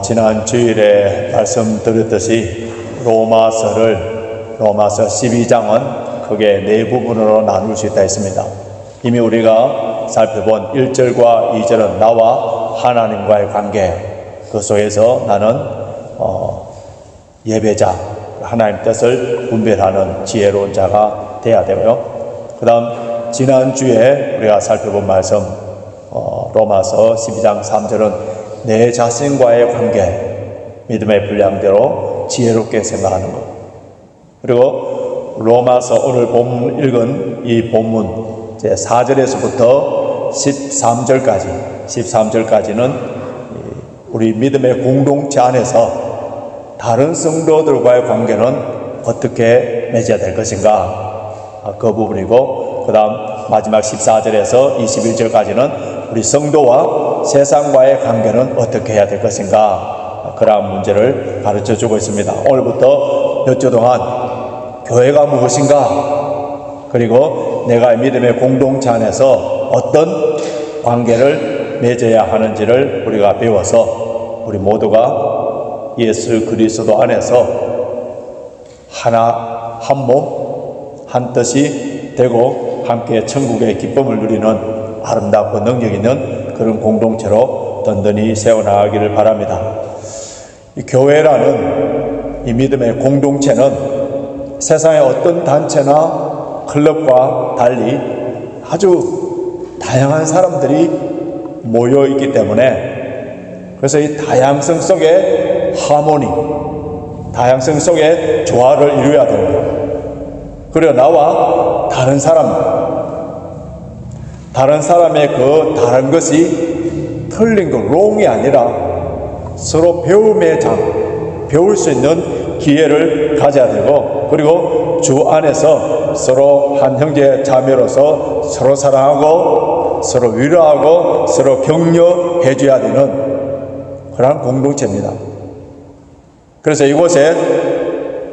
지난 주일에 말씀드렸듯이 로마서 12장은 크게 네 부분으로 나눌 수 있다 했습니다. 이미 우리가 살펴본 1절과 2절은 나와 하나님과의 관계, 그 속에서 나는 예배자, 하나님 뜻을 분별하는 지혜로운 자가 되어야 되고요. 그 다음 지난주에 우리가 살펴본 말씀 로마서 12장 3절은 내 자신과의 관계, 믿음의 분량대로 지혜롭게 생각하는 것. 그리고 로마서 오늘 본문 읽은 이 본문 4절에서부터 13절까지는 우리 믿음의 공동체 안에서 다른 성도들과의 관계는 어떻게 맺어야 될 것인가, 그 부분이고, 그 다음 마지막 14절에서 21절까지는 우리 성도와 세상과의 관계는 어떻게 해야 될 것인가, 그러한 문제를 가르쳐주고 있습니다. 오늘부터 몇 주 동안 교회가 무엇인가, 그리고 내가 믿음의 공동체 안에서 어떤 관계를 맺어야 하는지를 우리가 배워서 우리 모두가 예수 그리스도 안에서 하나, 한 몸, 한 뜻이 되고 함께 천국의 기쁨을 누리는 아름답고 능력 있는 그런 공동체로 든든히 세워나가기를 바랍니다. 이 교회라는 이 믿음의 공동체는 세상의 어떤 단체나 클럽과 달리 아주 다양한 사람들이 모여 있기 때문에, 그래서 이 다양성 속에 하모니, 다양성 속에 조화를 이루어야 됩니다. 그리고 나와 다른 사람의 그 다른 것이 틀린 것, 롱이 아니라 서로 배움의 배울 수 있는 기회를 가져야 되고, 그리고 주 안에서 서로 한 형제 자매로서 서로 사랑하고 서로 위로하고 서로 격려해 줘야 되는 그런 공동체입니다. 그래서 이곳에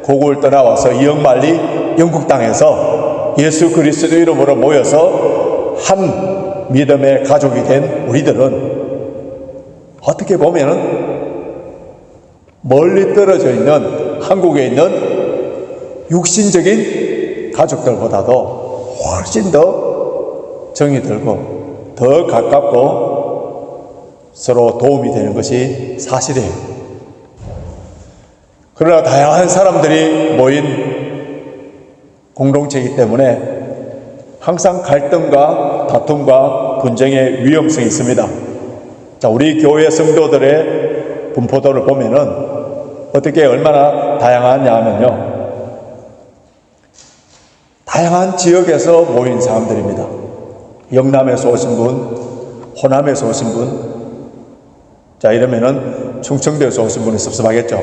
고국을 떠나와서 이역만리 영국 땅에서 예수 그리스도 이름으로 모여서 한 믿음의 가족이 된 우리들은 어떻게 보면은 멀리 떨어져 있는 한국에 있는 육신적인 가족들보다도 훨씬 더 정이 들고 더 가깝고 서로 도움이 되는 것이 사실이에요. 그러나 다양한 사람들이 모인 공동체이기 때문에 항상 갈등과 다툼과 분쟁의 위험성이 있습니다. 자, 우리 교회 성도들의 분포도를 보면은 어떻게 얼마나 다양하냐 하면요, 다양한 지역에서 모인 사람들입니다. 영남에서 오신 분, 호남에서 오신 분, 자, 이러면은 충청도에서 오신 분이 섭섭하겠죠.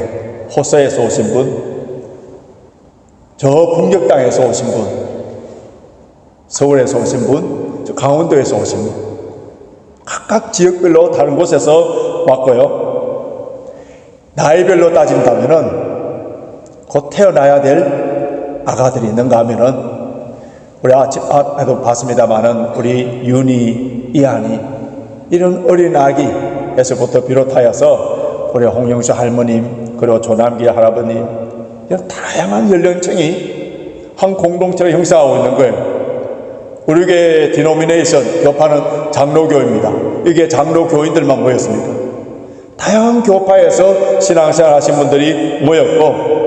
호서에서 오신 분, 저 풍경 땅에서 오신 분, 서울에서 오신 분, 강원도에서 오신 분, 각각 지역별로 다른 곳에서 왔고요. 나이별로 따진다면은 곧 태어나야 될 아가들이 있는가 하면은 우리 아침에도 봤습니다만은 우리 윤희, 이한이 이런 어린 아기에서부터 비롯하여서 우리 홍영수 할머님, 그리고 조남기 할아버님, 이런 다양한 연령층이 한 공동체를 형성하고 있는 거예요. 우리 교회 디노미네이션 교파는 장로교입니다. 이게 장로교인들만 모였습니까? 다양한 교파에서 신앙생활 하신 분들이 모였고,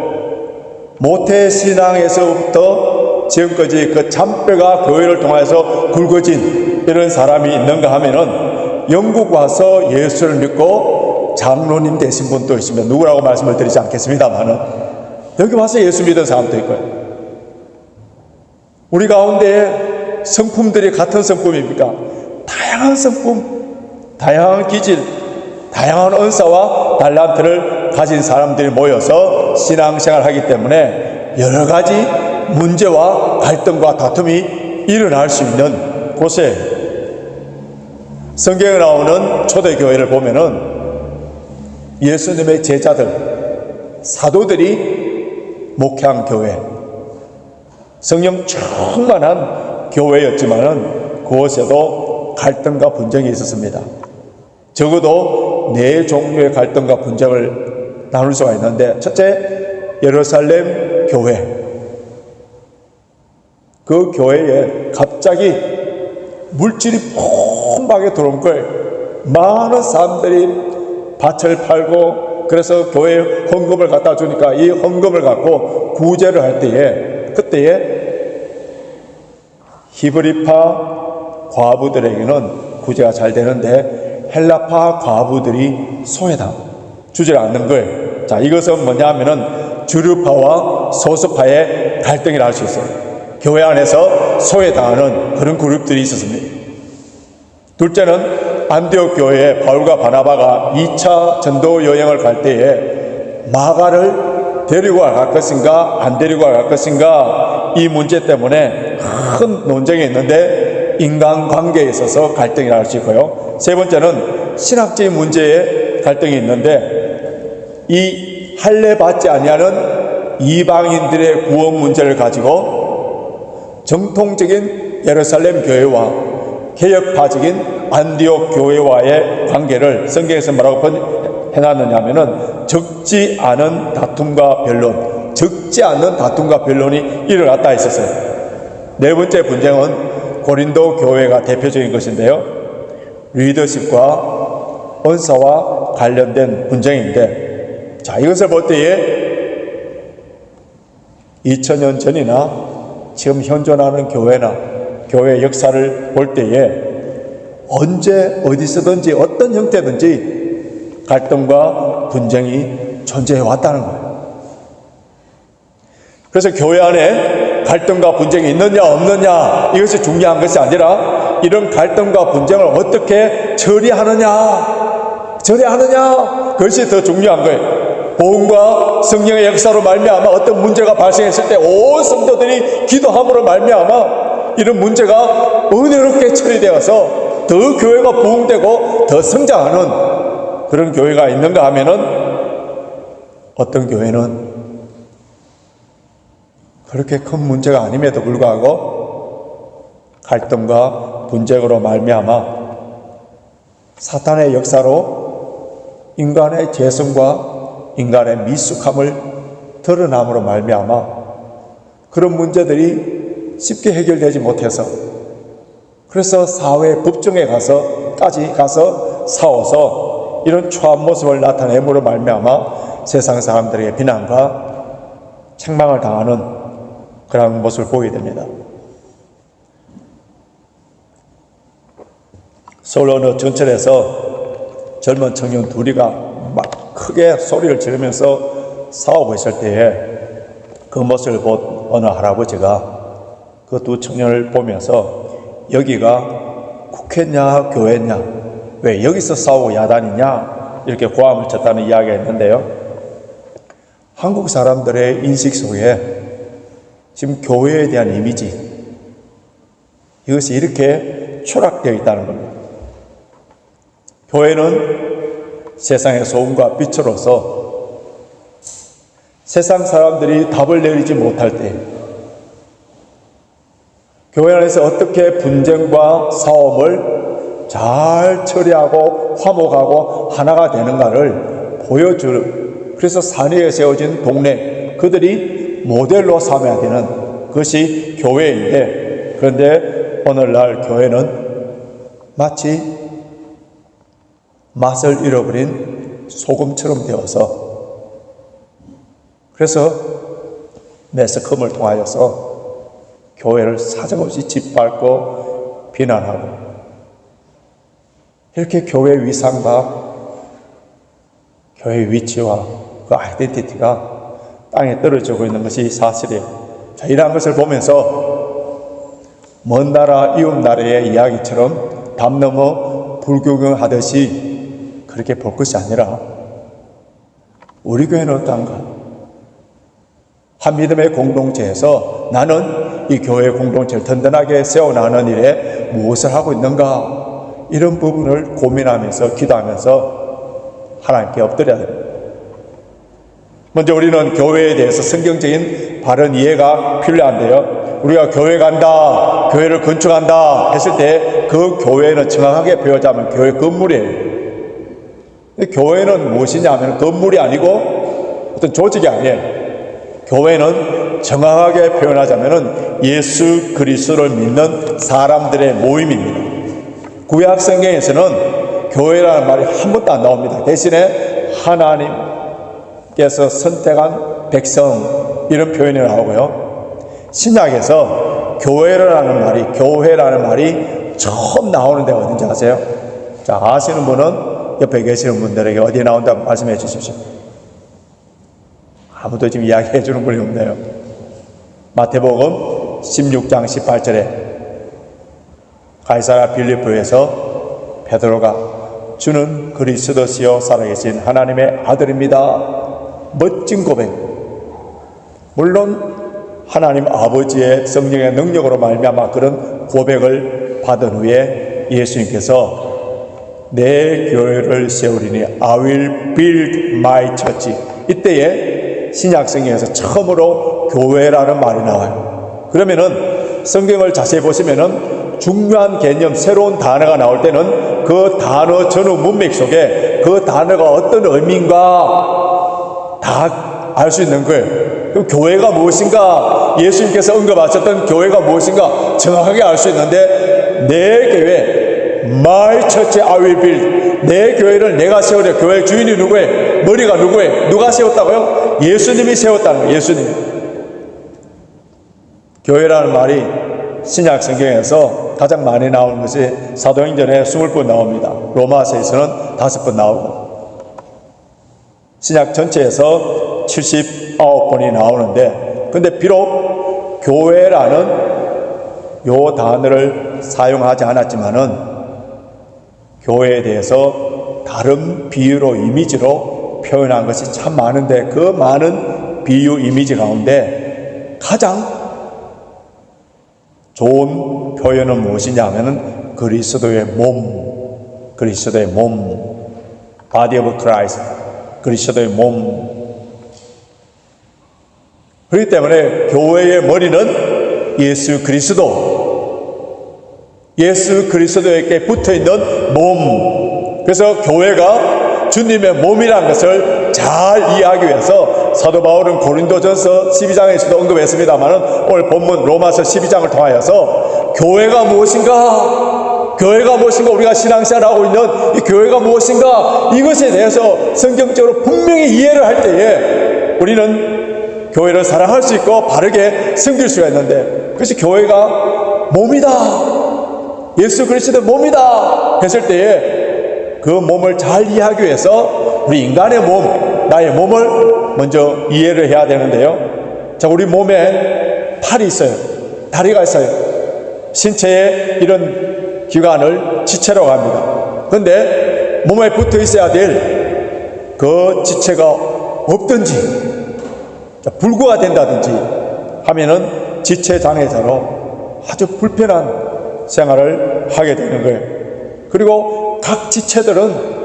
모태신앙에서부터 지금까지 그 잔뼈가 교회를 통해서 굵어진 이런 사람이 있는가 하면은 영국 와서 예수를 믿고 장로님 되신 분도 있으면 누구라고 말씀을 드리지 않겠습니다만은 여기 와서 예수 믿은 사람도 있고요. 우리 가운데 성품들이 같은 성품입니까? 다양한 성품, 다양한 기질, 다양한 은사와 달란트를 가진 사람들이 모여서 신앙생활을 하기 때문에 여러 가지 문제와 갈등과 다툼이 일어날 수 있는 곳에, 성경에 나오는 초대교회를 보면은 예수님의 제자들, 사도들이 목회한 교회, 성령 충만한 교회였지만은 그곳에도 갈등과 분쟁이 있었습니다. 적어도 네 종류의 갈등과 분쟁을 나눌 수가 있는데, 첫째, 예루살렘 교회. 그 교회에 갑자기 물질이 풍부하게 들어온 거예요. 많은 사람들이 밭을 팔고, 그래서 교회에 헌금을 갖다 주니까 이 헌금을 갖고 구제를 할 때에, 그때에 히브리파 과부들에게는 구제가 잘 되는데 헬라파 과부들이 소외당 주지를 않는 거예요. 자, 이것은 뭐냐 하면은 주류파와 소수파의 갈등이라 할 수 있어요. 교회 안에서 소외당하는 그런 그룹들이 있었습니다. 둘째는 안디옥 교회에 바울과 바나바가 2차 전도 여행을 갈 때에 마가를 데리고 갈 것인가 안 데리고 갈 것인가, 이 문제 때문에 큰 논쟁이 있는데 인간관계에 있어서 갈등이라 할 수 있고요. 세 번째는 신학적인 문제에 갈등이 있는데, 이 할례 받지 아니하는 이방인들의 구원 문제를 가지고 정통적인 예루살렘 교회와 개혁파적인 안디옥 교회와의 관계를 성경에서 뭐라고 해놨느냐 하면은 적지 않은 다툼과 변론, 적지 않은 다툼과 변론이 일어났다 했었어요. 네 번째 분쟁은 고린도 교회가 대표적인 것인데요, 리더십과 언사와 관련된 분쟁인데, 자, 이것을 볼 때에 2000년 전이나 지금 현존하는 교회나 교회 역사를 볼 때에 언제 어디서든지 어떤 형태든지 갈등과 분쟁이 존재해 왔다는 거예요. 그래서 교회 안에 갈등과 분쟁이 있느냐 없느냐, 이것이 중요한 것이 아니라 이런 갈등과 분쟁을 어떻게 처리하느냐, 그것이 더 중요한 거예요. 복음과 성령의 역사로 말미암아 어떤 문제가 발생했을 때 온 성도들이 기도함으로 말미암아 이런 문제가 은혜롭게 처리되어서 더 교회가 부흥되고 더 성장하는 그런 교회가 있는가 하면은, 어떤 교회는 그렇게 큰 문제가 아님에도 불구하고 갈등과 분쟁으로 말미암아 사탄의 역사로 인간의 죄성과 인간의 미숙함을 드러남으로 말미암아 그런 문제들이 쉽게 해결되지 못해서, 그래서 사회 법정에 가서까지 가서 싸워서 이런 추한 모습을 나타내므로 말미암아 세상 사람들에게 비난과 책망을 당하는 그런 모습을 보게 됩니다. 서울 어느 전철에서 젊은 청년 둘이가 막 크게 소리를 지르면서 싸우고 있을 때에 그 모습을 본 어느 할아버지가 그 두 청년을 보면서 여기가 국회냐 교회냐, 왜 여기서 싸우고 야단이냐, 이렇게 고함을 쳤다는 이야기가 있는데요, 한국 사람들의 인식 속에 지금 교회에 대한 이미지, 이것이 이렇게 추락되어 있다는 겁니다. 교회는 세상의 소금과 빛으로서 세상 사람들이 답을 내리지 못할 때 교회 안에서 어떻게 분쟁과 싸움을 잘 처리하고 화목하고 하나가 되는가를 보여줄, 그래서 산 위에 세워진 동네, 그들이 모델로 삼아야 되는 것이 교회인데, 그런데 오늘날 교회는 마치 맛을 잃어버린 소금처럼 되어서, 그래서 매스컴을 통하여서 교회를 사정없이 짓밟고 비난하고, 이렇게 교회 위상과 교회 위치와 그 아이덴티티가 땅에 떨어지고 있는 것이 사실이에요. 자, 이러한 것을 보면서 먼 나라 이웃 나라의 이야기처럼 담 넘어 불구경하듯이 그렇게 볼 것이 아니라, 우리 교회는 어떤가? 한 믿음의 공동체에서 나는 이 교회 공동체를 든든하게 세워나가는 일에 무엇을 하고 있는가, 이런 부분을 고민하면서 기도하면서 하나님께 엎드려야 됩니다. 먼저 우리는 교회에 대해서 성경적인 바른 이해가 필요한데요, 우리가 교회 간다, 교회를 건축한다 했을 때 그 교회는 정확하게 표현하자면 교회 건물이에요. 교회는 무엇이냐 하면 건물이 아니고 어떤 조직이 아니에요. 교회는 정확하게 표현하자면 예수 그리스도를 믿는 사람들의 모임입니다. 구약 성경에서는 교회라는 말이 한 번도 안 나옵니다. 대신에 하나님께서 선택한 백성 이런 표현이 나오고요. 신약에서 교회라는 말이 처음 나오는 데가 어딘지 아세요? 자, 아시는 분은 옆에 계시는 분들에게 어디에 나온다 말씀해 주십시오. 아무도 지금 이야기해 주는 분이 없네요. 마태복음 16장 18절에 가이사랴 빌립보에서 베드로가 주는 그리스도시요 살아계신 하나님의 아들입니다. 멋진 고백. 물론 하나님 아버지의 성령의 능력으로 말미암아 그런 고백을 받은 후에 예수님께서 내 교회를 세우리니 I will build my church. 이때에 신약성경에서 처음으로 교회라는 말이 나와요. 그러면은 성경을 자세히 보시면은 중요한 개념, 새로운 단어가 나올 때는 그 단어 전후 문맥 속에 그 단어가 어떤 의미인가 다 알 수 있는 거예요. 그럼 교회가 무엇인가, 예수님께서 언급하셨던 교회가 무엇인가 정확하게 알 수 있는데, 내 교회, my church I will build. 내 교회를 내가 세우려. 교회 주인이 누구예요? 머리가 누구예요? 누가 세웠다고요? 예수님이 세웠다는 거예요. 예수님. 교회라는 말이 신약 성경에서 가장 많이 나오는 것이 사도행전에 20번 나옵니다. 로마서에서는 5번 나오고, 신약 전체에서 79번이 나오는데, 근데 비록 교회라는 요 단어를 사용하지 않았지만은 교회에 대해서 다른 비유로, 이미지로 표현한 것이 참 많은데, 그 많은 비유 이미지 가운데 가장 좋은 표현은 무엇이냐 하면은 그리스도의 몸, 그리스도의 몸, body of Christ, 그리스도의 몸. 그렇기 때문에 교회의 머리는 예수 그리스도에게 붙어있는 몸. 그래서 교회가 주님의 몸이라는 것을 잘 이해하기 위해서 사도 바울은 고린도전서 12장에서도 언급했습니다만, 오늘 본문 로마서 12장을 통하여서 교회가 무엇인가, 우리가 신앙생활하고 있는 이 교회가 무엇인가, 이것에 대해서 성경적으로 분명히 이해를 할 때에 우리는 교회를 사랑할 수 있고 바르게 섬길 수가 있는데, 그것이 교회가 몸이다, 예수 그리스도의 몸이다 했을 때에 그 몸을 잘 이해하기 위해서 우리 인간의 몸, 나의 몸을 먼저 이해를 해야 되는데요. 자, 우리 몸에 팔이 있어요. 다리가 있어요. 신체의 이런 기관을 지체라고 합니다. 그런데 몸에 붙어 있어야 될 그 지체가 없든지 불구가 된다든지 하면은 지체장애자로 아주 불편한 생활을 하게 되는 거예요. 그리고 각 지체들은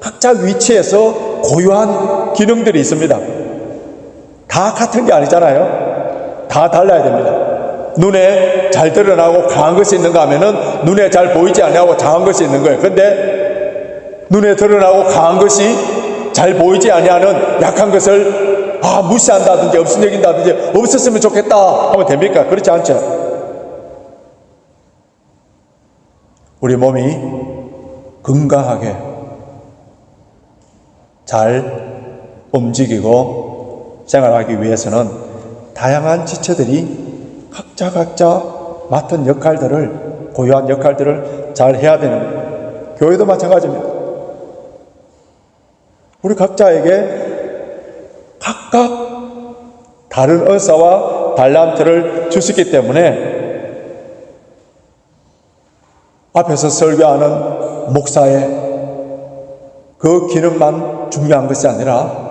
각자 위치에서 고유한 기능들이 있습니다. 다 같은 게 아니잖아요. 다 달라야 됩니다. 눈에 잘 드러나고 강한 것이 있는가 하면은 눈에 잘 보이지 않냐고 작은 것이 있는 거예요. 근데 눈에 드러나고 강한 것이 잘 보이지 아니하는 약한 것을 무시한다든지 없애긴다든지 없었으면 좋겠다 하면 됩니까? 그렇지 않죠. 우리 몸이 건강하게 잘 움직이고 생활하기 위해서는 다양한 지체들이 각자 맡은 역할들을, 고유한 역할들을 잘 해야 되는 거예요. 교회도 마찬가지입니다. 우리 각자에게 각각 다른 은사와 달란트를 주시기 때문에 앞에서 설교하는 목사의 그 기능만 중요한 것이 아니라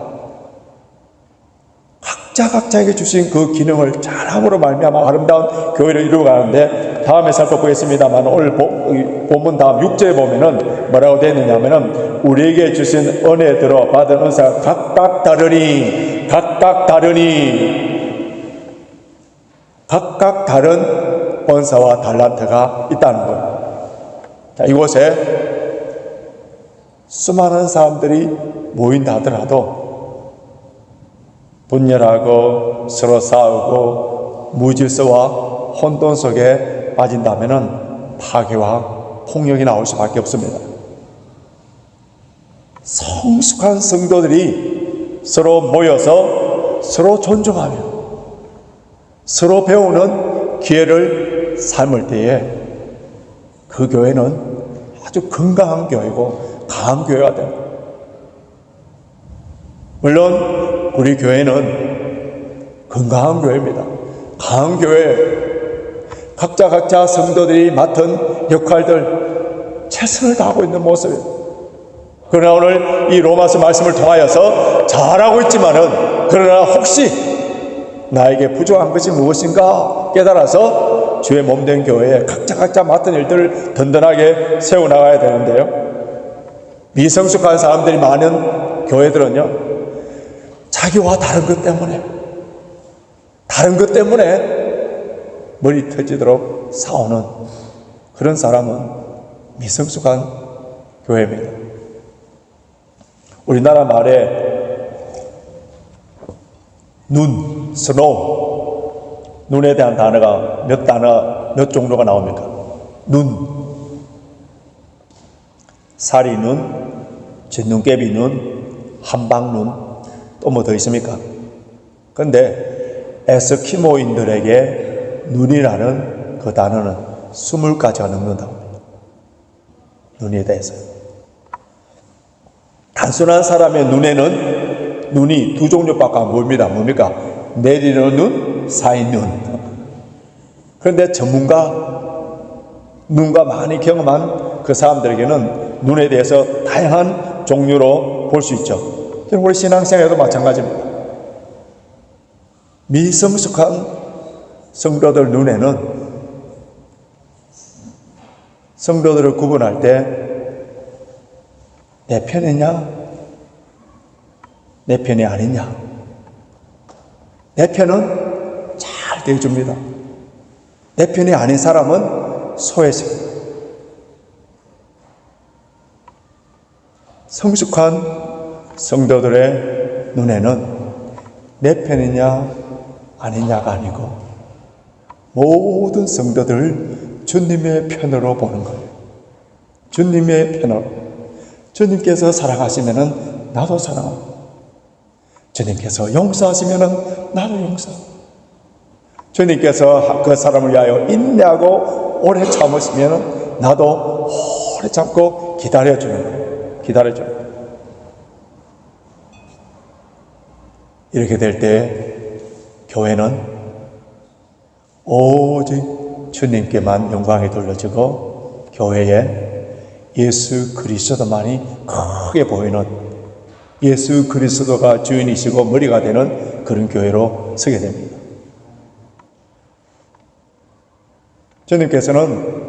각자에게 주신 그 기능을 잘함으로 말미암아 아름다운 교회를 이루어가는데, 다음에 살펴보겠습다만 오늘 본문 다음 6절에 보면은 뭐라고 되어 있느냐면은 우리에게 주신 은혜대로 받은 은사가 각각 다르니 각각 다른 은사와 달란트가 있다는 거예요. 자, 이곳에 수많은 사람들이 모인다 하더라도 분열하고 서로 싸우고 무질서와 혼돈 속에 빠진다면 파괴와 폭력이 나올 수밖에 없습니다. 성숙한 성도들이 서로 모여서 서로 존중하며 서로 배우는 기회를 삼을 때에 그 교회는 아주 건강한 교회고 강한 교회가 됩니다. 물론 우리 교회는 건강한 교회입니다. 강한 교회, 각자 성도들이 맡은 역할들 최선을 다하고 있는 모습이에요. 그러나 오늘 이 로마서 말씀을 통하여서 잘하고 있지만은 그러나 혹시 나에게 부족한 것이 무엇인가 깨달아서 주의 몸된 교회에 각자 맡은 일들을 든든하게 세워나가야 되는데요. 미성숙한 사람들이 많은 교회들은요, 자기와 다른 것 때문에 머리 터지도록 싸우는 그런 사람은 미성숙한 교회입니다. 우리나라 말에 눈, 스노우, 눈에 대한 단어가 몇 종류가 나옵니까? 눈, 사리 눈, 젖눈깨비 눈, 한방눈, 또 뭐 더 있습니까? 그런데 에스키모인들에게 눈이라는 그 단어는 20가지가 넘는다고 합니다. 눈에 대해서. 단순한 사람의 눈에는 눈이 두 종류밖에 안 보입니다. 뭡니까? 내리는 눈, 쌓인 눈. 그런데 눈과 많이 경험한 그 사람들에게는 눈에 대해서 다양한 종류로 볼 수 있죠. 우리 신앙생활에도 마찬가지입니다. 미성숙한 성도들 눈에는 성도들을 구분할 때 내 편이냐, 내 편이 아니냐. 내 편은 잘 대해줍니다. 내 편이 아닌 사람은 소외습니다. 성숙한 성도들의 눈에는 내 편이냐 아니냐가 아니고 모든 성도들을 주님의 편으로 보는 거예요. 주님의 편으로. 주님께서 사랑하시면은 나도 사랑하고, 주님께서 용서하시면은 나도 용서하고, 주님께서 그 사람을 위하여 인내하고 오래 참으시면은 나도 오래 참고 기다려주는 거예요. 기다려주는 거예요. 이렇게 될 때 교회는 오직 주님께만 영광이 돌려지고 교회에 예수 그리스도만이 크게 보이는, 예수 그리스도가 주인이시고 머리가 되는 그런 교회로 서게 됩니다. 주님께서는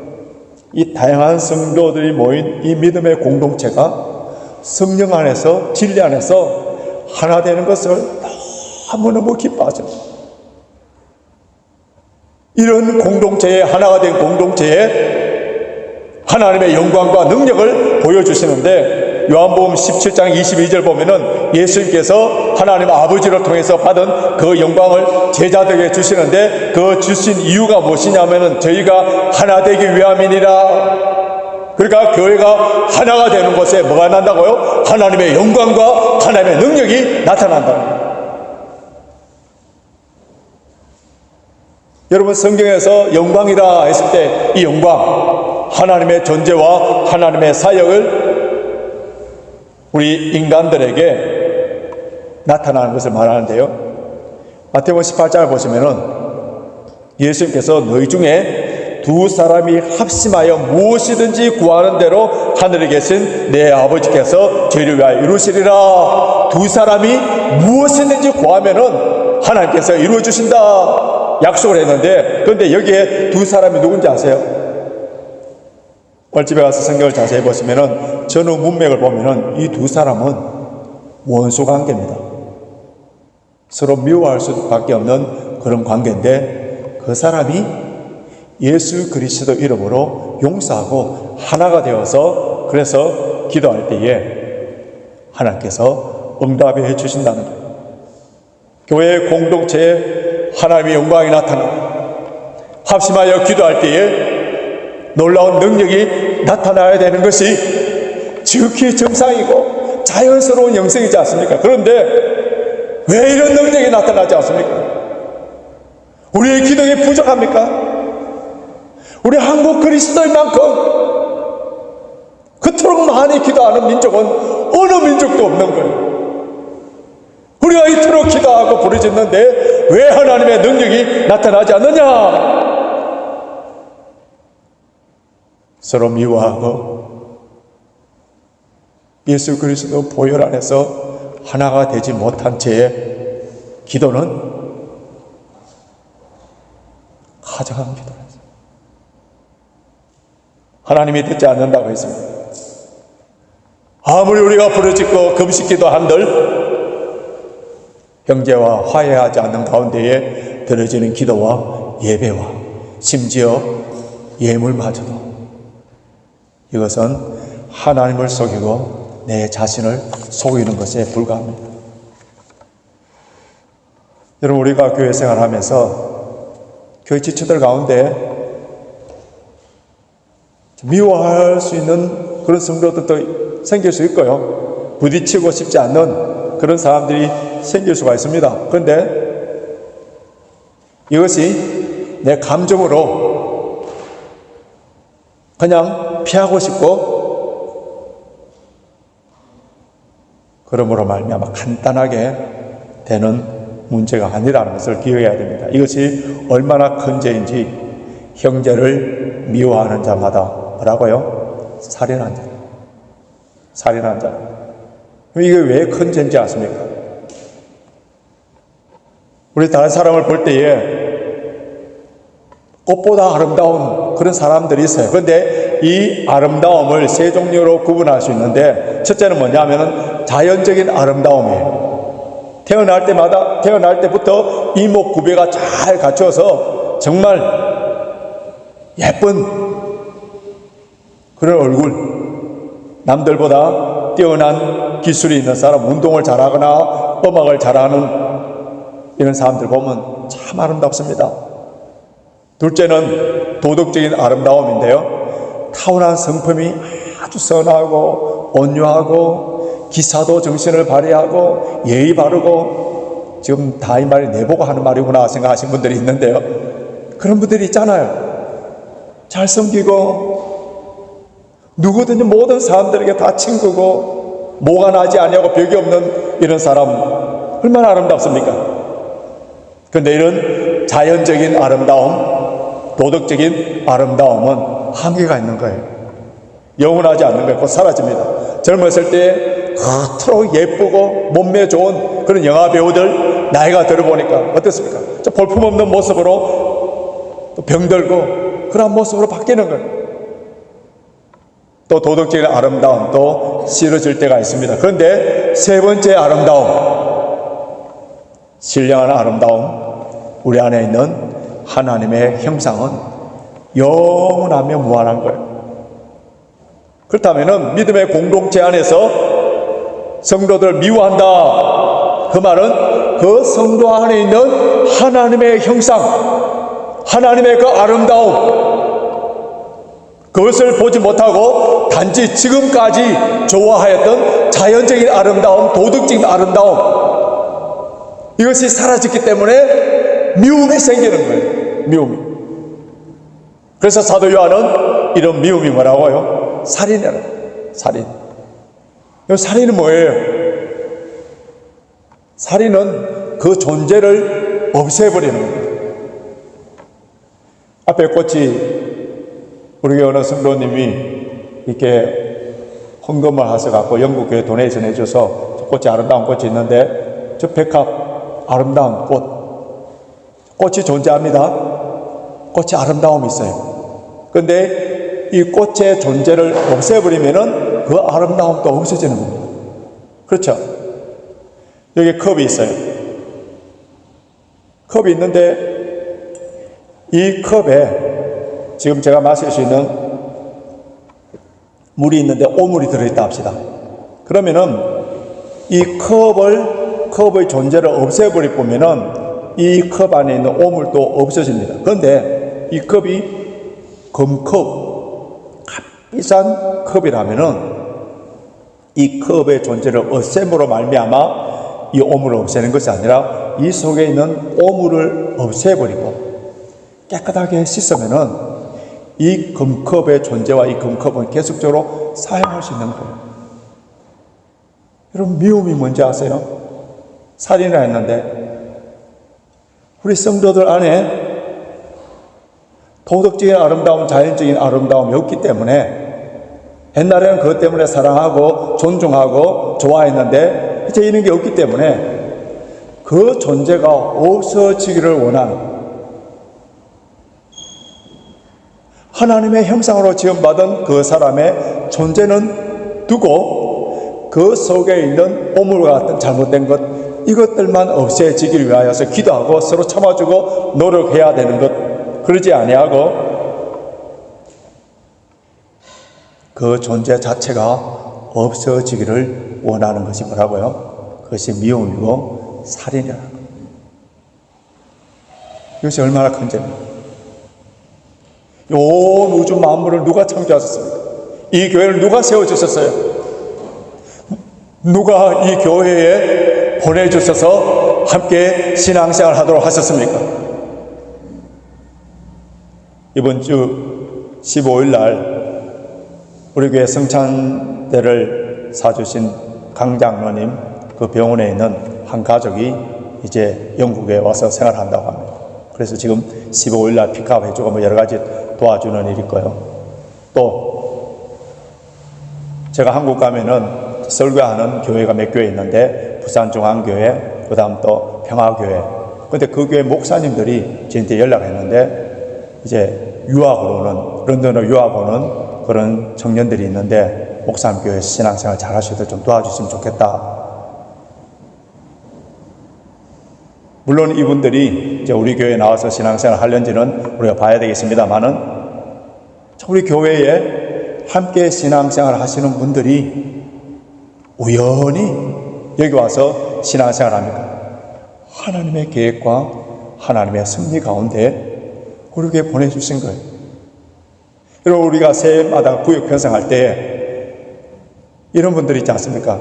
이 다양한 성도들이 모인 이 믿음의 공동체가 성령 안에서, 진리 안에서 하나 되는 것을 너무너무 기뻐하십니다. 이런 공동체에, 하나가 된 공동체에 하나님의 영광과 능력을 보여주시는데, 요한복음 17장 22절 보면은 예수님께서 하나님 아버지를 통해서 받은 그 영광을 제자들에게 주시는데, 그 주신 이유가 무엇이냐면은 저희가 하나 되기 위함이니라. 그러니까 교회가 하나가 되는 곳에 뭐가 난다고요? 하나님의 영광과 하나님의 능력이 나타난다. 여러분, 성경에서 영광이라 했을 때 이 영광, 하나님의 존재와 하나님의 사역을 우리 인간들에게 나타나는 것을 말하는데요. 마태복음 18장을 보시면은 예수님께서 너희 중에 두 사람이 합심하여 무엇이든지 구하는 대로 하늘에 계신 내 아버지께서 저희를 위하여 이루시리라. 두 사람이 무엇이든지 구하면은 하나님께서 이루어 주신다 약속을 했는데, 그런데 여기에 두 사람이 누군지 아세요? 오늘 집에 가서 성경을 자세히 보시면은 전후 문맥을 보면은 이 두 사람은 원수 관계입니다. 서로 미워할 수밖에 없는 그런 관계인데, 그 사람이 예수 그리스도 이름으로 용서하고 하나가 되어서, 그래서 기도할 때에 하나님께서 응답해 주신다는 거예요. 교회 공동체에 하나님의 영광이 나타나고 합심하여 기도할 때에 놀라운 능력이 나타나야 되는 것이 지극히 정상이고 자연스러운 영성이지 않습니까? 그런데 왜 이런 능력이 나타나지 않습니까? 우리의 기도에 부족합니까? 우리 한국 그리스도인만큼 그토록 많이 기도하는 민족은 어느 민족도 없는 거예요. 우리가 이토록 기도하고 부르짖는데 왜 하나님의 능력이 나타나지 않느냐? 서로 미워하고 예수 그리스도 보혈 안에서 하나가 되지 못한 채의 기도는 가장한 기도였어요. 하나님이 듣지 않는다고 했습니다. 아무리 우리가 부르짖고 금식기도 한들 형제와 화해하지 않는 가운데에 드려지는 기도와 예배와 심지어 예물마저도 이것은 하나님을 속이고 내 자신을 속이는 것에 불과합니다. 여러분, 우리가 교회 생활하면서 교회 지체들 가운데 미워할 수 있는 그런 성도들도 생길 수 있고요. 부딪히고 싶지 않는 그런 사람들이 생길 수가 있습니다. 그런데 이것이 내 감정으로 그냥 피하고 싶고 그러므로 말미암아 간단하게 되는 문제가 아니라는 것을 기억해야 됩니다. 이것이 얼마나 큰 죄인지 형제를 미워하는 자마다 뭐라고요? 살인한 자. 살인한 자. 이게 왜 큰 죄인지 아십니까? 우리 다른 사람을 볼 때에 꽃보다 아름다운 그런 사람들이 있어요. 그런데 이 아름다움을 세 종류로 구분할 수 있는데 첫째는 뭐냐면은 자연적인 아름다움이에요. 태어날 때부터 이목구비가 잘 갖춰서 정말 예쁜 그런 얼굴, 남들보다 뛰어난 기술이 있는 사람, 운동을 잘하거나 음악을 잘하는 이런 사람들 보면 참 아름답습니다. 둘째는 도덕적인 아름다움인데요. 타고난 성품이 아주 선하고 온유하고 기사도 정신을 발휘하고 예의 바르고 지금 다 이 말이 내보고 하는 말이구나 생각하시는 분들이 있는데요. 그런 분들이 있잖아요. 잘 섬기고 누구든지 모든 사람들에게 다 친구고 뭐가 나지 아니하고 벽이 없는 이런 사람 얼마나 아름답습니까? 그런데 이런 자연적인 아름다움, 도덕적인 아름다움은 한계가 있는 거예요. 영원하지 않는 거예요. 곧 사라집니다. 젊었을 때 그토록 예쁘고 몸매 좋은 그런 영화 배우들 나이가 들어보니까 어떻습니까? 저 볼품없는 모습으로 또 병들고 그런 모습으로 바뀌는 거예요. 또 도덕적인 아름다움도 싫어질 때가 있습니다. 그런데 세 번째 아름다움, 신령한 아름다움, 우리 안에 있는 하나님의 형상은 영원하며 무한한 거예요. 그렇다면 믿음의 공동체 안에서 성도들 미워한다. 그 말은 그 성도 안에 있는 하나님의 형상, 하나님의 그 아름다움, 그것을 보지 못하고 단지 지금까지 좋아하였던 자연적인 아름다움, 도덕적인 아름다움, 이것이 사라졌기 때문에 미움이 생기는 거예요. 미움이. 그래서 사도 요한은 이런 미움이 뭐라고요? 살인이라. 살인. 살인은 뭐예요? 살인은 그 존재를 없애버리는 거예요. 앞에 꽃이 우리 교회 어느 성도님이 이렇게 헌금을 하셔갖고 영국교회 도네이션 해줘서 꽃이 아름다운 꽃이 있는데 저 백합 아름다운 꽃이 존재합니다. 꽃이 아름다움이 있어요. 그런데 이 꽃의 존재를 없애버리면은 그 아름다움도 없어지는 겁니다. 그렇죠? 여기 컵이 있어요. 컵이 있는데 이 컵에 지금 제가 마실 수 있는 물이 있는데 오물이 들어있다 합시다. 그러면은 이 컵의 존재를 없애버리 보면은 이 컵 안에 있는 오물도 없어집니다. 그런데 이 컵이 금컵, 값비싼 컵이라면은 이 컵의 존재를 없앰으로 말미암아 이 오물을 없애는 것이 아니라 이 속에 있는 오물을 없애버리고 깨끗하게 씻으면은 이 금컵의 존재와 이 금컵은 계속적으로 사용할 수 있는 거예요. 여러분, 미움이 뭔지 아세요? 살인을 했는데 우리 성도들 안에 도덕적인 아름다움, 자연적인 아름다움이 없기 때문에 옛날에는 그것 때문에 사랑하고 존중하고 좋아했는데 이제 이런 게 없기 때문에 그 존재가 없어지기를 원하는, 하나님의 형상으로 지음받은 그 사람의 존재는 두고 그 속에 있는 오물과 같은 잘못된 것, 이것들만 없애지길 위하여서 기도하고 서로 참아주고 노력해야 되는 것, 그러지 아니하고 그 존재 자체가 없어지기를 원하는 것이 뭐라고요? 그것이 미움이고 살인이라는 것. 이것이 얼마나 큰 죄입니까? 온 우주 만물을 누가 창조하셨습니까? 이 교회를 누가 세워주셨어요? 누가 이 교회에 보내주셔서 함께 신앙생활 하도록 하셨습니까? 이번 주 15일 날 우리 교회 성찬대를 사주신 강 장로님, 그 병원에 있는 한 가족이 이제 영국에 와서 생활한다고 합니다. 그래서 지금 15일 날 픽업 해주고 뭐 여러 가지 도와주는 일이 있고요. 또 제가 한국 가면은 설교하는 교회가 몇 교회 있는데 부산중앙교회, 그 다음 또 평화교회. 근데 그 교회 목사님들이 저한테 연락했는데 이제 유학으로는, 런던으로 유학 오는 그런 청년들이 있는데 목사님 교회에서 신앙생활 잘 하시도록 좀 도와주시면 좋겠다. 물론 이분들이 이제 우리 교회에 나와서 신앙생활 하려는지는 우리가 봐야 되겠습니다만은 우리 교회에 함께 신앙생활 하시는 분들이 우연히 여기 와서 신앙생활 합니까? 하나님의 계획과 하나님의 섭리 가운데 우리 교회에 보내주신 거예요. 여러분, 우리가 새해마다 구역 편성할 때 이런 분들이 있지 않습니까?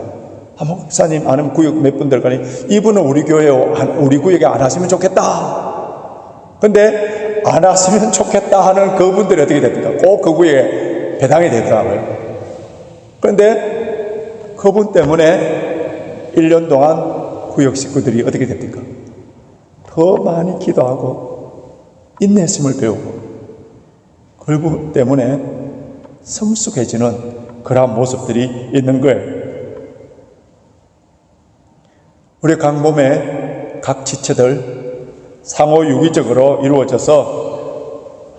목사님 아는 구역 몇 분들 가니 이분은 우리 교회, 우리 구역에 안 하시면 좋겠다. 근데 안 하시면 좋겠다 하는 그분들이 어떻게 됩니까? 꼭 그 구역에 배당이 되더라고요. 그런데 그분 때문에 1년 동안 구역 식구들이 어떻게 됩니까? 더 많이 기도하고 인내심을 배우고 그분 때문에 성숙해지는 그러한 모습들이 있는 거예요. 우리 강몸의 각 지체들 상호 유기적으로 이루어져서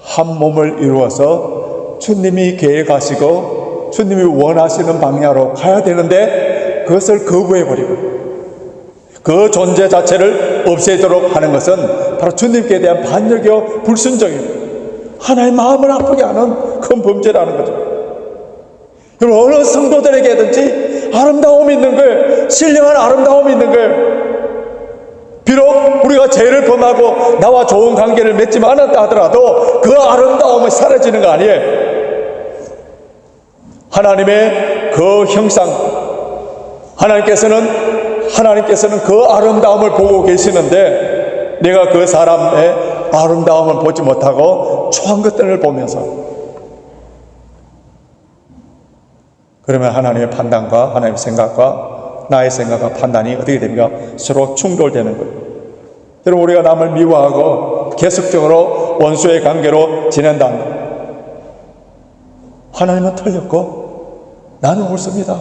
한 몸을 이루어서 주님이 계획하시고 주님이 원하시는 방향으로 가야 되는데 그것을 거부해버리고 그 존재 자체를 없애도록 하는 것은 바로 주님께 대한 반역이요 불순종이에요. 하나님의 마음을 아프게 하는 큰 범죄라는 거죠. 여러분, 어느 성도들에게든지 아름다움이 있는 거예요. 신령한 아름다움이 있는 거예요. 비록 우리가 죄를 범하고 나와 좋은 관계를 맺지 않았다 하더라도 그 아름다움은 사라지는 거 아니에요. 하나님의 그 형상, 하나님께서는 그 아름다움을 보고 계시는데 내가 그 사람의 아름다움을 보지 못하고 초한 것들을 보면서, 그러면 하나님의 판단과 하나님의 생각과 나의 생각과 판단이 어떻게 됩니까? 서로 충돌되는 거예요. 여러분, 우리가 남을 미워하고 계속적으로 원수의 관계로 지낸다. 하나님은 틀렸고 나는 옳습니다.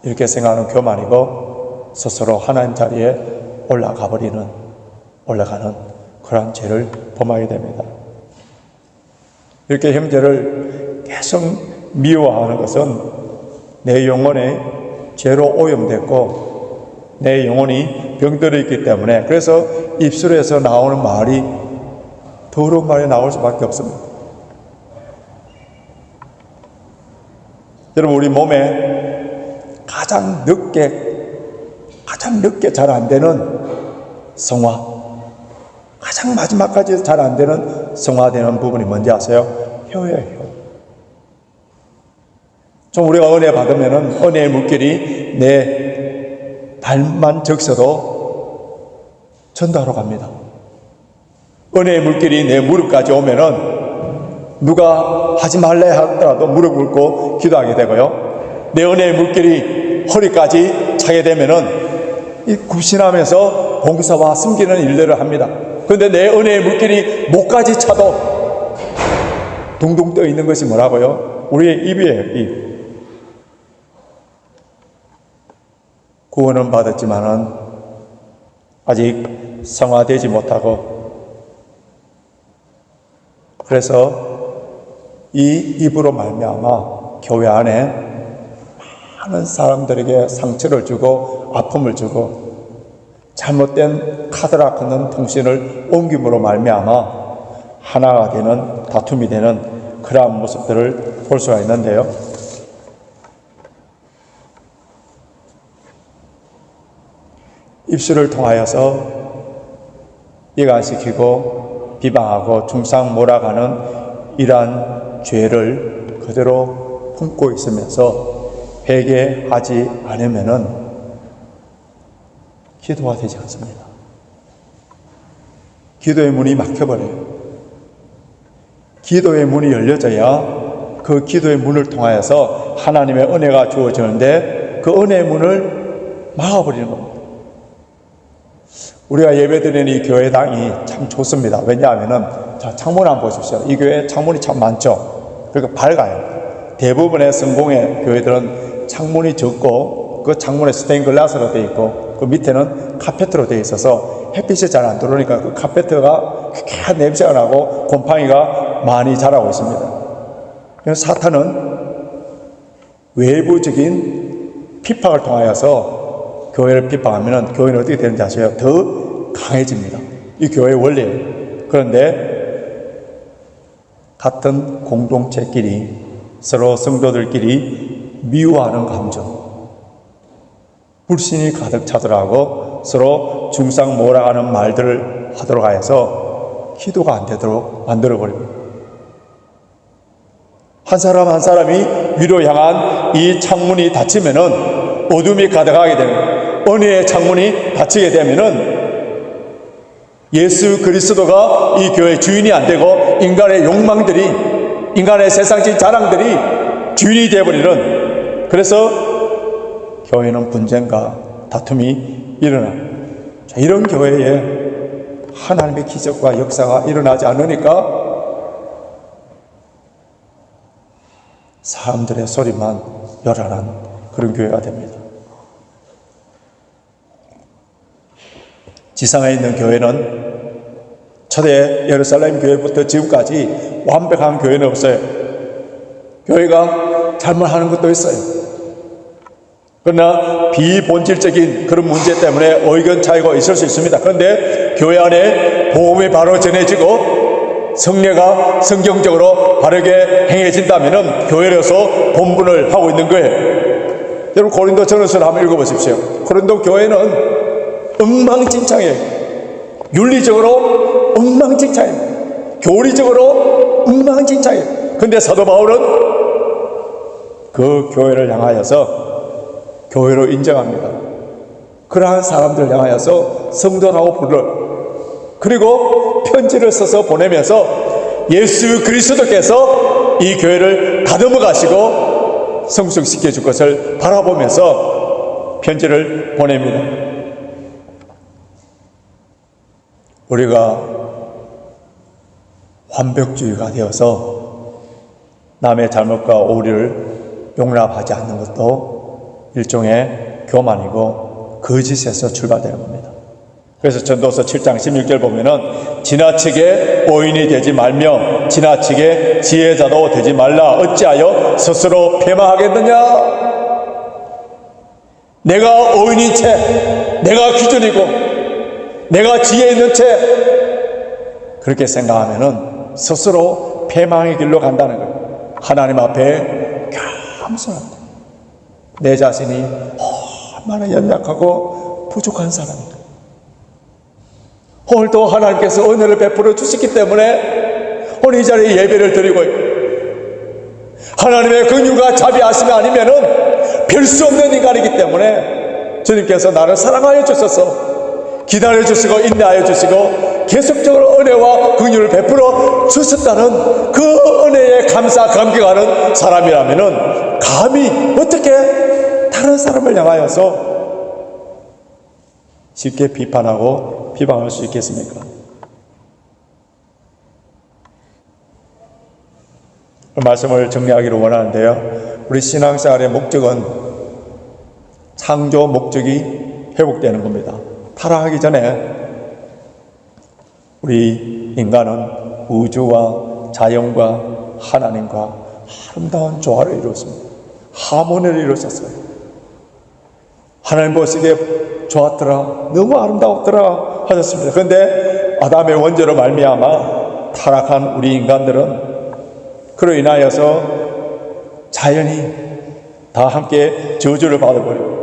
이렇게 생각하는 교만이고 스스로 하나님 자리에 올라가는 그러한 죄를 범하게 됩니다. 이렇게 형제를 계속 미워하는 것은 내 영혼에 죄로 오염됐고 내 영혼이 병들어 있기 때문에, 그래서 입술에서 나오는 말이 더러운 말이 나올 수밖에 없습니다. 여러분, 우리 몸에 가장 늦게 잘 안 되는 성화, 가장 마지막까지 잘 안 되는 성화되는 부분이 뭔지 아세요? 혀예요, 혀. 좀 우리가 은혜 받으면은 은혜의 물길이 내 발만 적셔도 전도하러 갑니다. 은혜의 물길이 내 무릎까지 오면은 누가 하지 말래 하더라도 무릎 꿇고 기도하게 되고요. 내 은혜의 물길이 허리까지 차게 되면은 이 굽신하면서 봉사와 숨기는 일들을 합니다. 그런데 내 은혜의 물길이 목까지 차도 둥둥 떠 있는 것이 뭐라고요? 우리의 입이에요, 입. 구원은 받았지만은 아직 성화되지 못하고, 그래서 이 입으로 말미암아 교회 안에 많은 사람들에게 상처를 주고 아픔을 주고 잘못된 카드라 끊는 통신을 옮김으로 말미암아 하나가 되는, 다툼이 되는 그러한 모습들을 볼 수가 있는데요. 입술을 통하여서 이간시키고 비방하고 중상 몰아가는 이러한 죄를 그대로 품고 있으면서 회개하지 않으면은 기도가 되지 않습니다. 기도의 문이 막혀버려요. 기도의 문이 열려져야 그 기도의 문을 통하여서 하나님의 은혜가 주어지는데 그 은혜의 문을 막아버리는 겁니다. 우리가 예배드리는 이 교회당이 참 좋습니다. 왜냐하면은, 자, 창문 한번 보십시오. 이 교회 창문이 참 많죠. 그러니까 밝아요. 대부분의 성공의 교회들은 창문이 적고 그 창문에 스테인 글라스로 되어 있고 그 밑에는 카페트로 되어 있어서 햇빛이 잘 안 들어오니까 그 카페트가 쾌쾌한 냄새가 나고 곰팡이가 많이 자라고 있습니다. 그래서 사탄은 외부적인 핍박을 통하여서 교회를 핍박하면 교회는 어떻게 되는지 아세요? 더 강해집니다. 이 교회의 원리예요. 그런데 같은 공동체끼리 서로 성도들끼리 미워하는 감정, 불신이 가득 차더라고 서로 중상 몰아가는 말들을 하도록 하여서 기도가 안 되도록 만들어버립니다. 한 사람 한 사람이 위로 향한 이 창문이 닫히면은 어둠이 가득하게 되는, 은혜의 창문이 닫히게 되면은 예수 그리스도가 이 교회의 주인이 안 되고 인간의 욕망들이, 인간의 세상적인 자랑들이 주인이 되어버리는, 그래서 교회는 분쟁과 다툼이 일어나요. 이런 교회에 하나님의 기적과 역사가 일어나지 않으니까 사람들의 소리만 요란한 그런 교회가 됩니다. 지상에 있는 교회는 초대 예루살렘 교회부터 지금까지 완벽한 교회는 없어요. 교회가 잘못하는 것도 있어요. 그러나 비본질적인 그런 문제 때문에 의견 차이가 있을 수 있습니다. 그런데 교회 안에 복음이 바로 전해지고 성례가 성경적으로 바르게 행해진다면 교회로서 본분을 하고 있는 거예요. 여러분, 고린도 전서를 한번 읽어보십시오. 고린도 교회는 엉망진창이에요. 윤리적으로 엉망진창이에요. 교리적으로 엉망진창이에요. 그런데 사도 바울은 그 교회를 향하여서 교회로 인정합니다. 그러한 사람들을 향하여서 성도라고 불러요. 그리고 편지를 써서 보내면서 예수 그리스도께서 이 교회를 다듬어 가시고 성숙시켜 줄 것을 바라보면서 편지를 보냅니다. 우리가 완벽주의가 되어서 남의 잘못과 오류를 용납하지 않는 것도 일종의 교만이고 거짓에서 출발되는 겁니다. 그래서 전도서 7장 16절 보면은 지나치게 오인이 되지 말며 지나치게 지혜자도 되지 말라. 어찌하여 스스로 패망하겠느냐? 내가 오인인 채, 내가 기준이고 내가 지혜 있는 채 그렇게 생각하면은 스스로 패망의 길로 간다는 거예요. 하나님 앞에 겸손한데 내 자신이 얼마나 연약하고 부족한 사람인가. 오늘도 하나님께서 은혜를 베풀어 주시기 때문에 오늘 이 자리에 예배를 드리고 있고, 하나님의 긍휼과 자비하심이 아니면은 별 수 없는 인간이기 때문에 주님께서 나를 사랑하여 주셔서 기다려 주시고 인내하여 주시고 계속적으로 은혜와 긍휼을 베풀어 주셨다는 그 은혜에 감사 감격하는 사람이라면은 감히 어떻게 다른 사람을 향하여서 쉽게 비판하고 비방할 수 있겠습니까? 말씀을 정리하기를 원하는데요, 우리 신앙생활의 목적은 창조 목적이 회복되는 겁니다. 타락하기 전에 우리 인간은 우주와 자연과 하나님과 아름다운 조화를 이루었습니다. 하모니를 이루셨어요. 하나님 보시기에 좋았더라, 너무 아름다웠더라 하셨습니다. 그런데 아담의 원죄로 말미암아 타락한 우리 인간들은 그로 인하여서 자연이 다 함께 저주를 받아버리고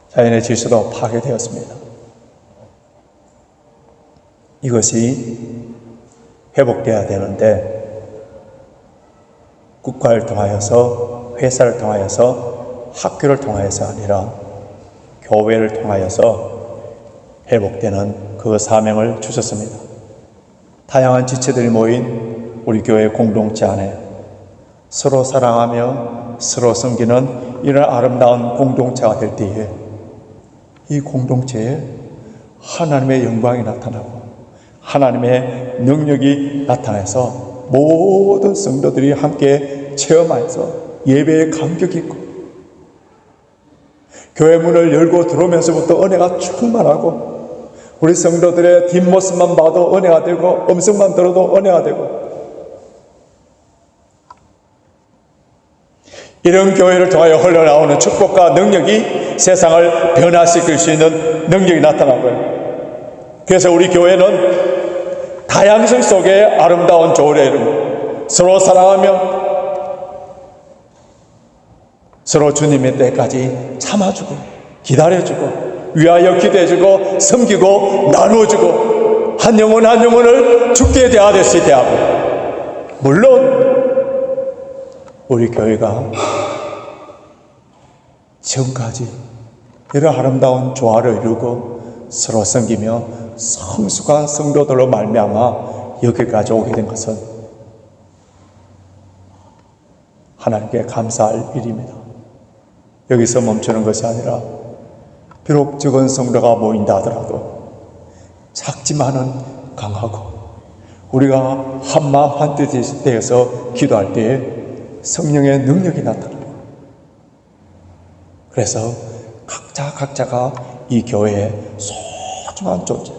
자연의 질서도 파괴되었습니다. 이것이 회복되어야 되는데 국가를 통하여서, 회사를 통하여서, 학교를 통하여서 아니라 교회를 통하여서 회복되는 그 사명을 주셨습니다. 다양한 지체들이 모인 우리 교회 공동체 안에 서로 사랑하며 서로 섬기는 이런 아름다운 공동체가 될 때에 이 공동체에 하나님의 영광이 나타나고 하나님의 능력이 나타나서 모든 성도들이 함께 체험하여서 예배에 감격이 있고 교회 문을 열고 들어오면서부터 은혜가 충만하고 우리 성도들의 뒷모습만 봐도 은혜가 되고 음성만 들어도 은혜가 되고, 이런 교회를 통하여 흘러나오는 축복과 능력이 세상을 변화시킬 수 있는 능력이 나타나고요. 그래서 우리 교회는 다양성 속에 아름다운 조례 이루고 서로 사랑하며 서로 주님의 때까지 참아주고 기다려주고 위하여 기도해주고 섬기고 나누어주고 한 영혼 한 영혼을 주께 대하듯이 대하고, 물론 우리 교회가 지금까지 이런 아름다운 조화를 이루고 서로 섬기며 성숙한 성도들로 말미암아 여기까지 오게 된 것은 하나님께 감사할 일입니다. 여기서 멈추는 것이 아니라 비록 적은 성도가 모인다 하더라도 작지만은 강하고 우리가 한마음 한뜻이 되어서 기도할 때에 성령의 능력이 나타납니다. 그래서 각자가 이 교회의 소중한 존재,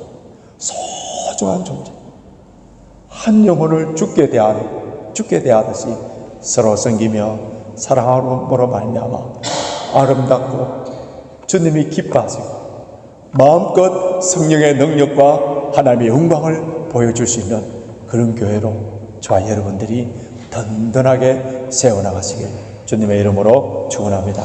한 영혼을 죽게 대하듯이 서로 섬기며 사랑함으로 말미암아 아름답고 주님이 기뻐하시고 마음껏 성령의 능력과 하나님의 영광을 보여줄 수 있는 그런 교회로 저와 여러분들이 든든하게 세워나가시길 주님의 이름으로 축원합니다.